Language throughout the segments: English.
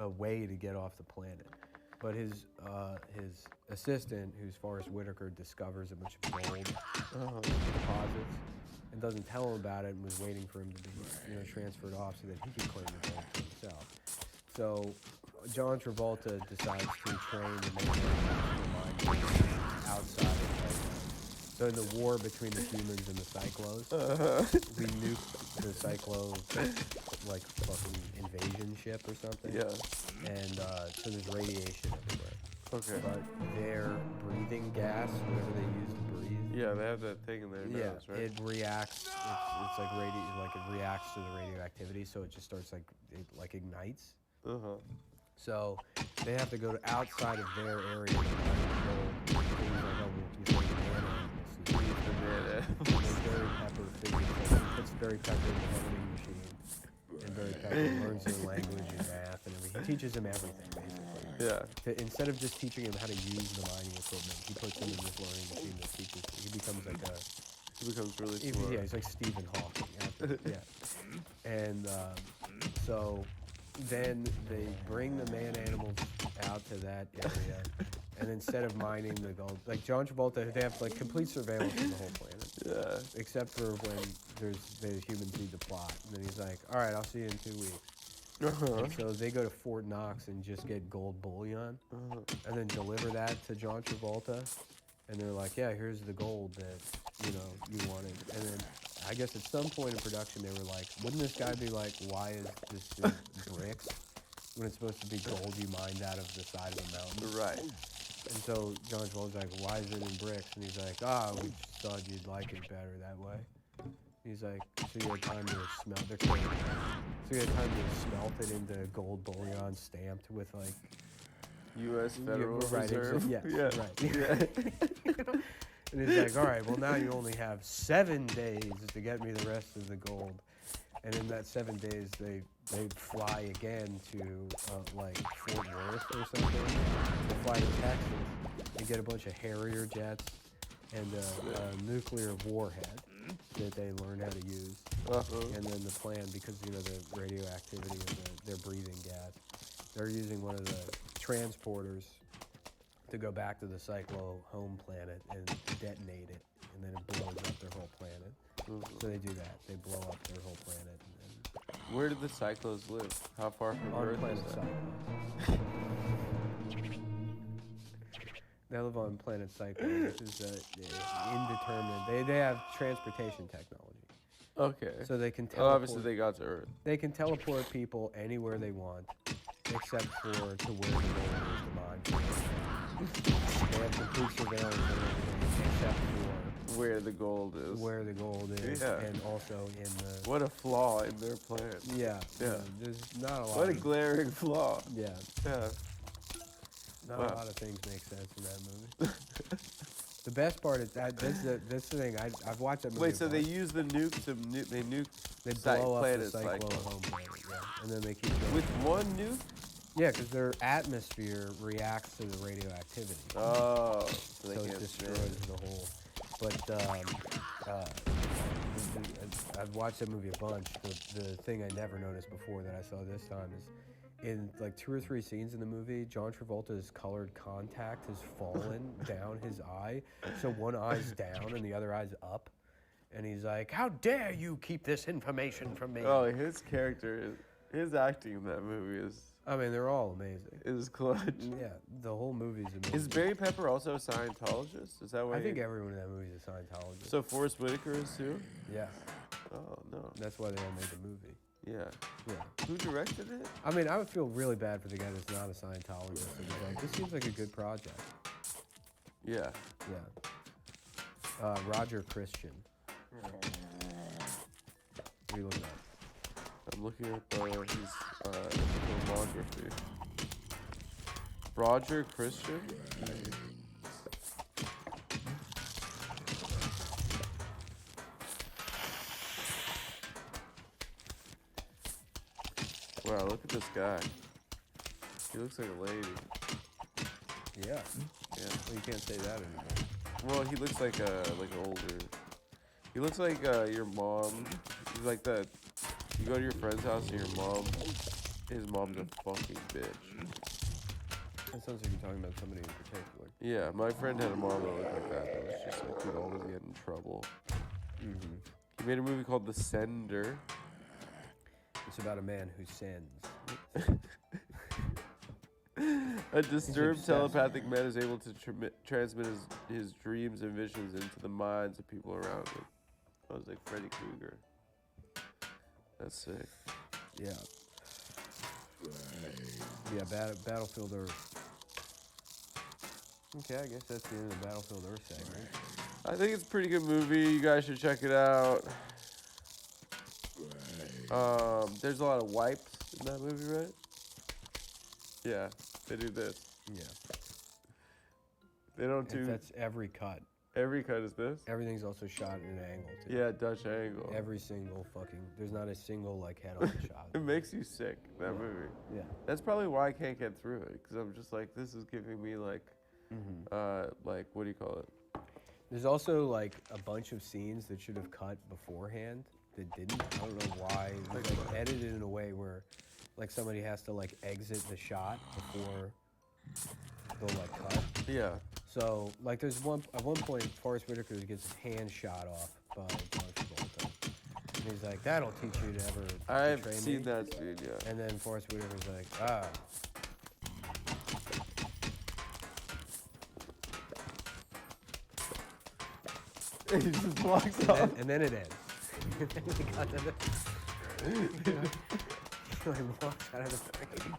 way to get off the planet. But his assistant, who's Forrest Whitaker, discovers a bunch of gold deposits and doesn't tell him about it, and was waiting for him to be transferred off so that he could claim the gold for himself. So John Travolta decides to train the man outside of so in the war between the humans and the cyclos, we nuked the cyclo like fucking invasion ship or something. Yeah. And so there's radiation everywhere. Okay. But their breathing gas, whatever they use to breathe. Yeah, they have that thing in their nose, right? It reacts. It's like it reacts to the radioactivity, so it just starts it ignites. So they have to go to outside of their area. Barry Pepper in the voting machine, and Barry Pepper learns their language and math and everything. He teaches him everything, basically. Yeah. Instead of just teaching him how to use the mining equipment, he puts him in this learning machine that teaches. He becomes like a. He becomes really smart. Yeah, he's like Stephen Hawking. Yeah. And so then they bring the man animals out to that area, and instead of mining the gold, like John Travolta, they have like complete surveillance of the whole planet. Yeah. Except for when the humans need the plot, and then he's like, "All right, I'll see you in 2 weeks." And so they go to Fort Knox and just get gold bullion, and then deliver that to John Travolta, and they're like, "Yeah, here's the gold that you wanted." And then I guess at some point in production they were like, "Wouldn't this guy be like, why is this bricks when it's supposed to be gold you mined out of the side of the mountain?" Right. And so John Travolta's like, "Why is it in bricks?" And he's like, "We just thought you'd like it better that way." He's like, "So you had time to smelt it." So you had time to smelt it into gold bullion stamped with like U.S. Federal Reserve. Yes, yeah. Right. Yeah. And he's like, "All right, well now you only have 7 days to get me the rest of the gold." And in that 7 days, they fly again to like Fort Worth or something. They fly to Texas and get a bunch of Harrier jets and a nuclear warhead that they learn how to use. And then the plan, because the radioactivity and their breathing gas, they're using one of the transporters to go back to the Cyclo home planet and detonate it, and then it blows up their whole planet. So they do that. They blow up their whole planet. Where do the cyclos live? How far from On Earth planet is that? Cyclo. They live on planet Cyclo, which is indeterminate. They have transportation technology. Okay. So they can teleport. Obviously they got to Earth. They can teleport people anywhere they want, except for to where the gold is to mine. They have complete surveillance of everything, except for where the gold is. Where the gold is, and also in the. What a flaw in their plan. Yeah. There's not a lot. What a glaring flaw. Yeah. Yeah. Not a lot of things make sense in that movie. The best part is that this thing I've watched that movie. Wait, so they use the nuke to they blow up the Cyclo home planet, and then they keep going. With one nuke? Yeah, because their atmosphere reacts to the radioactivity. Oh, so it destroys the whole. But I've watched that movie a bunch. The thing I never noticed before that I saw this time is in like 2 or 3 scenes in the movie, John Travolta's colored contact has fallen down his eye. So one eye's down and the other eye's up. And he's like, "How dare you keep this information from me?" Oh, his character, his acting in that movie is... I mean, they're all amazing. It is clutch. Yeah, the whole movie's amazing. Is Barry Pepper also a Scientologist? Is that why? I think everyone in that movie is a Scientologist. So Forrest Whitaker is too? Yeah. Oh, no. That's why they all made the movie. Yeah. Yeah. Who directed it? I mean, I would feel really bad for the guy that's not a Scientologist. And he's like, this seems like a good project. Yeah. Yeah. Roger Christian. What are you looking at? I'm looking at his filmography. Roger Christian? Wow, look at this guy. He looks like a lady. Yeah. Yeah. Well, you can't say that anymore. Well, he looks like older. He looks like your mom. He's like that. You go to your friend's house and your mom His mom's a fucking bitch. That sounds like you're talking about somebody in particular. Yeah, my friend had a mom that looked like that. That was just like, he'd always get in trouble. Mm-hmm. He made a movie called The Sender. It's about a man who sends. A disturbed obsessed. telepathic man is able to transmit his dreams and visions into the minds of people around him. I was like Freddy Krueger. That's sick. Yeah. Yeah, Battlefield Earth. Okay, I guess that's the end of the Battlefield Earth segment. I think it's a pretty good movie. You guys should check it out. There's a lot of wipes in that movie, right? Yeah, they do this. Yeah. They don't do... That's every cut. Every cut is this? Everything's also shot at an angle, too. Yeah, Dutch angle. Every single fucking... There's not a single, like, head-on shot. It makes you sick, that movie. Yeah. That's probably why I can't get through it, because I'm just like, this is giving me, like, like, what do you call it? There's also, like, a bunch of scenes that should have cut beforehand that didn't. I don't know why. It was, like, edited in a way where, like, somebody has to, like, exit the shot before they'll, like, cut. Yeah. So, like, there's at one point, Forrest Whitaker gets his hand shot off by John Travolta. And he's like, that'll teach you to ever I've betray seen me. that scene, yeah. And then Forrest Whitaker's like, ah. He just walks off. And then it ends. And then he got to the... He like walks out of the frame.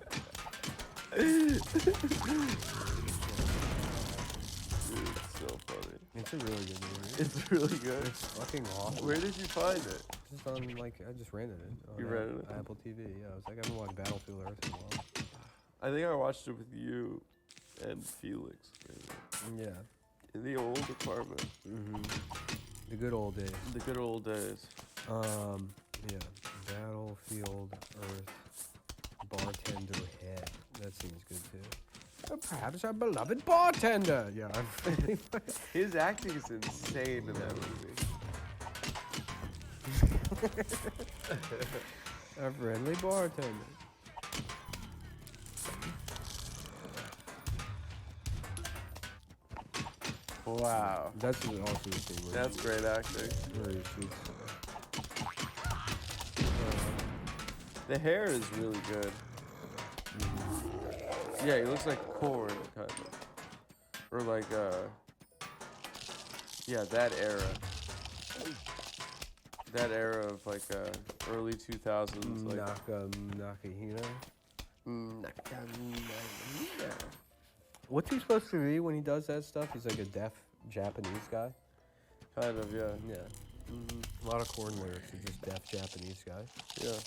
Dude, it's so funny. It's a really good movie. It's really good. It's fucking awesome. Where did you find it? Just on, like, I just rented it. You on rented it? Apple TV, yeah. I was like, I haven't watched Battlefield Earth in a while. I think I watched it with you and Felix, maybe. Yeah. In the old apartment. Mm-hmm. The good old days. The good old days. Yeah. Battlefield Earth bartender head. That seems good too. Perhaps our beloved bartender. Yeah. His acting is insane in that movie. A friendly bartender. Wow. That's also the thing. Where That's great acting. where he shoots. The hair is really good. Yeah, he looks like corn, kind of. Or like, yeah, that era. That era of like, early 2000s. Like, Nakahina. Nakamura. What's he supposed to be when he does that stuff? He's like a deaf Japanese guy. Kind of, yeah. Yeah. A lot of corn lyrics are just deaf Japanese guy. Yeah.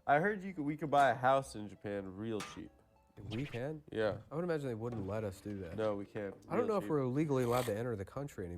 I heard we could buy a house in Japan real cheap. We can? Yeah. I would imagine they wouldn't let us do that. No, we can't. I don't Real know cheap. if we're legally allowed to enter the country anymore.